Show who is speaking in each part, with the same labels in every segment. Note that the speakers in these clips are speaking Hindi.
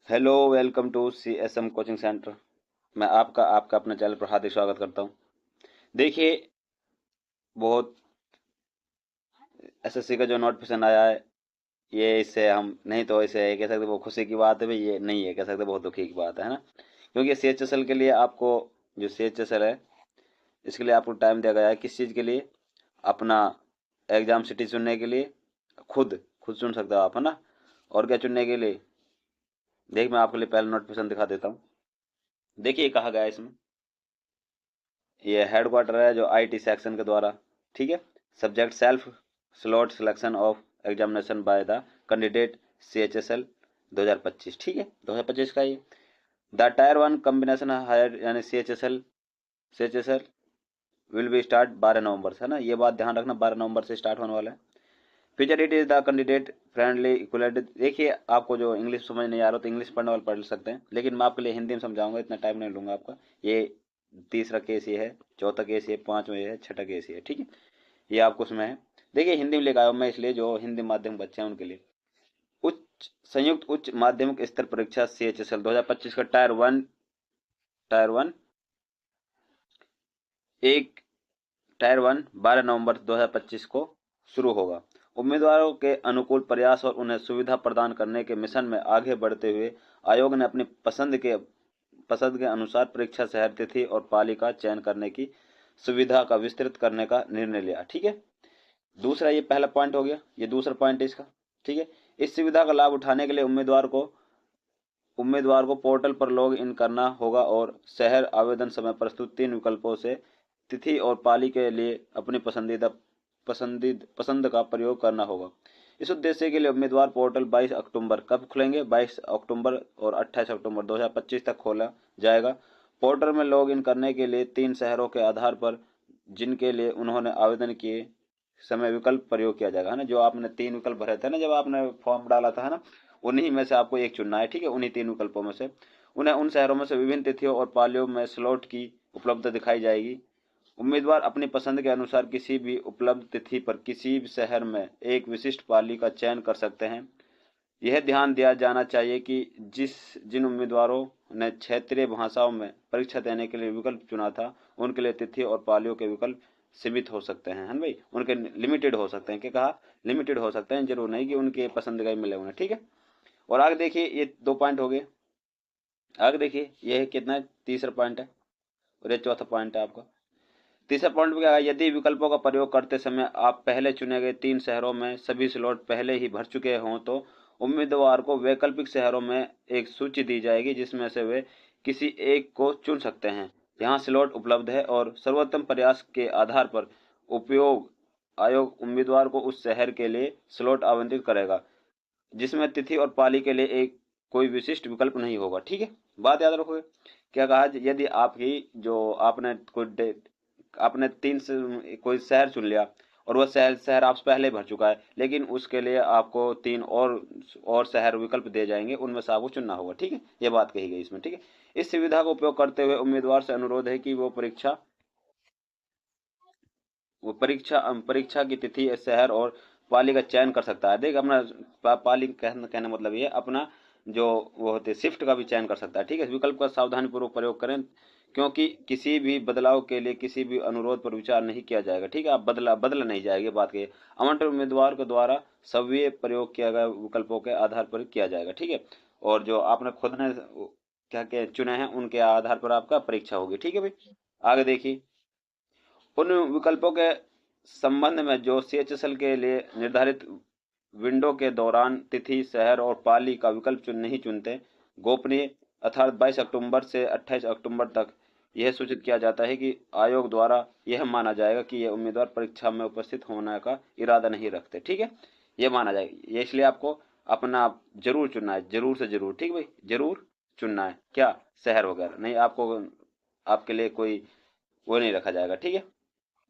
Speaker 1: Hello, welcome to CSM coaching centre. मैं आपका अपने चैनल पर हार्दिक स्वागत करता हूं। देखिए, बहुत SSC का जो नोटिफिकेशन आया है, ये इससे हम नहीं तो इसे कह सकते वो खुशी की बात है भाई, ये नहीं है कह सकते बहुत दुखी की बात है ना। क्योंकि CHSL के लिए आपको, जो CHSL है, इसके लिए आपको टाइम दिया गया है। किस चीज़ के लिए? अपना एग्जाम सिटी चुनने के लिए। खुद खुद चुन सकते हो आप, है ना। और क्या चुनने के लिए? देख, मैं आपके लिए पहले नोटिफिकेशन दिखा देता हूँ। देखिए कहा गया है इसमें, ये हेडक्वार्टर है जो IT सेक्शन के द्वारा। ठीक है। Subject self slot selection of examination by the candidate CHSL 2025। ठीक है, 2025 का ये द टायर 1 कॉम्बिनेशन हायर यानी CHSL विल बी स्टार्ट 12 नवंबर से, है ना। ये बात ध्यान रखना, 12 नवंबर से स्टार्ट होने वाला है। Feature it is the candidate friendly equality. देखिए, आपको जो इंग्लिश समझ नहीं आ रहा तो इंग्लिश पढ़ने वाले पढ़ सकते हैं, लेकिन मैं आपके लिए हिंदी में समझाऊंगा, इतना टाइम नहीं लूंगा आपका। ये तीसरा केस ये है, चौथा केस ये, पांचवा ये है, छठा केस ये है। ठीक है, ये आपको उसमें है। देखिए, हिंदी में लेकर आया हूं मैं, इसलिए जो हिंदी माध्यम बच्चे हैं उनके लिए। संयुक्त उच्च माध्यमिक स्तर परीक्षा CHSL 2025 का टायर वन एक टायर वन 12 नवंबर 2025 को शुरू होगा। उम्मीदवारों के अनुकूल प्रयास और उन्हें सुविधा प्रदान करने के मिशन में आगे बढ़ते हुए आयोग ने अपनी पसंद के अनुसार परीक्षा शहर, तिथि और पाली का चयन करने की सुविधा का विस्तृत करने का निर्णय लिया। ठीक है, दूसरा, ये पहला पॉइंट हो गया, ये दूसरा पॉइंट है इसका। ठीक है, इस सुविधा का लाभ उठाने के लिए उम्मीदवार को पोर्टल पर लॉग इन करना होगा और शहर आवेदन समय प्रस्तुत 3 विकल्पों से तिथि और पाली के लिए अपनी पसंद का प्रयोग करना होगा। इस उद्देश्य के लिए उम्मीदवार पोर्टल 22 अक्टूबर, कब खुलेंगे? 22 अक्टूबर और 28 अक्टूबर 2025 तक खोला जाएगा। पोर्टल में लॉग इन करने के लिए 3 शहरों के आधार पर जिनके लिए उन्होंने आवेदन किए समय विकल्प प्रयोग किया जाएगा, है ना। जो आपने 3 विकल्प भरे थे ना जब आपने फॉर्म डाला था, है ना, उन्हीं में से आपको एक चुनना है। ठीक है, उन्हीं 3 विकल्पों में से उन्हें उन शहरों में से विभिन्न तिथियों और पालियों में स्लॉट की उपलब्धता दिखाई जाएगी। उम्मीदवार अपनी पसंद के अनुसार किसी भी उपलब्ध तिथि पर किसी भी शहर में एक विशिष्ट पाली का चयन कर सकते हैं। यह ध्यान दिया जाना चाहिए कि जिन उम्मीदवारों ने क्षेत्रीय भाषाओं में परीक्षा देने के लिए विकल्प चुना था, उनके लिए तिथि और पालियों के विकल्प सीमित हो सकते हैं, है ना भाई। उनके लिमिटेड हो सकते हैं, क्या कहा? लिमिटेड हो सकते हैं, जरूर नहीं कि उनके पसंद का ही मिले उन्हें। ठीक है, और आगे देखिए, ये 2 पॉइंट हो गए। आगे देखिए, ये कितना है? तीसरा पॉइंट है, और ये चौथा पॉइंट है आपका। तीसरा पॉइंट में क्या है? यदि विकल्पों का प्रयोग करते समय आप पहले चुने गए 3 शहरों में सभी स्लॉट पहले ही भर चुके हों तो उम्मीदवार को वैकल्पिक शहरों में एक सूची दी जाएगी जिसमें से वे किसी एक को चुन सकते हैं। यहाँ स्लॉट उपलब्ध है और सर्वोत्तम प्रयास के आधार पर उपयोग आयोग उम्मीदवार को उस शहर के लिए स्लॉट आवंटित करेगा जिसमें तिथि और पाली के लिए एक कोई विशिष्ट विकल्प नहीं होगा। ठीक है, बात याद रखोगे। क्या कहा? यदि आपकी जो आपने कोई शहर चुन लिया और वह शहर शहर आप पहले भर चुका है, लेकिन उसके लिए आपको 3 और शहर विकल्प दिए जाएंगे, उनमें से आपको चुनना होगा। ठीक है, ये बात कही गई इसमें। ठीक है, इस सुविधा का उपयोग करते हुए उम्मीदवार से अनुरोध है कि वो परीक्षा की तिथि, शहर और पाली का चयन कर सकता है। देख, अपना पाली कहने मतलब ये अपना जो वो होते शिफ्ट का भी चयन कर सकता है। ठीक है, इस विकल्प का सावधानी पूर्वक प्रयोग करें क्योंकि किसी भी बदलाव के लिए किसी भी अनुरोध पर विचार नहीं किया जाएगा। ठीक है, आप बदला नहीं जाएगी, बात की आवंटन उम्मीदवार के द्वारा सभी प्रयोग किया गया विकल्पों के आधार पर किया जाएगा। ठीक है, और जो आपने खुद ने क्या क्या चुने हैं उनके आधार पर आपका परीक्षा होगी। ठीक है भाई, आगे देखिए, उन विकल्पों के संबंध में जो CHSL के लिए निर्धारित विंडो के दौरान तिथि, शहर और पाली का विकल्प नहीं चुनते, गोपनीय अर्थात 22 अक्टूबर से 28 अक्टूबर तक यह सूचित किया जाता है कि आयोग द्वारा यह माना जाएगा कि ये उम्मीदवार परीक्षा में उपस्थित होने का इरादा नहीं रखते। ठीक है, ये माना जाएगा। ये इसलिए आपको अपना जरूर चुनना है, जरूर से जरूर। ठीक भाई, जरूर चुनना है, क्या शहर वगैरह नहीं, आपको आपके लिए कोई वो नहीं रखा जाएगा। ठीक है,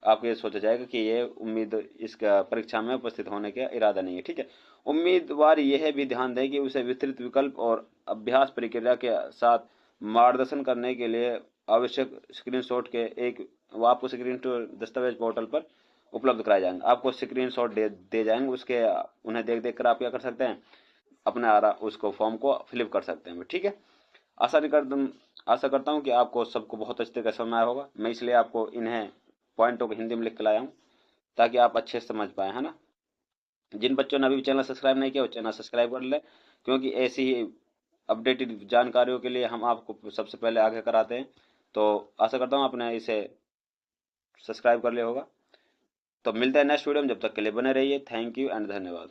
Speaker 1: आपको ये सोचा जाएगा कि ये उम्मीद इसका परीक्षा में उपस्थित होने का इरादा नहीं है। ठीक है, उम्मीदवार यह भी ध्यान दें कि उसे विस्तृत विकल्प और अभ्यास प्रक्रिया के साथ मार्गदर्शन करने के लिए आवश्यक स्क्रीनशॉट के एक वो आपको स्क्रीनशॉट दस्तावेज पोर्टल पर उपलब्ध कराए जाएंगे। आपको स्क्रीनशॉट दे जाएंगे उसके, उन्हें देख देख कर आप क्या कर सकते हैं, अपने उसको फॉर्म को फिलअप कर सकते हैं। ठीक है, आशा करता हूँ कि आपको सबको बहुत अच्छे तरीके से समझ आया होगा। मैं इसलिए आपको इन्हें पॉइंटों को हिंदी में लिख के लाया हूँ ताकि आप अच्छे से समझ पाए, है ना। जिन बच्चों ने अभी चैनल सब्सक्राइब नहीं किया वो चैनल सब्सक्राइब कर ले, क्योंकि ऐसी ही अपडेटेड जानकारियों के लिए हम आपको सबसे पहले आगे कराते हैं। तो आशा करता हूँ आपने इसे सब्सक्राइब कर लिया होगा। तो मिलते हैं नेक्स्ट वीडियो में, जब तक के लिए बने रहिए। थैंक यू एंड धन्यवाद।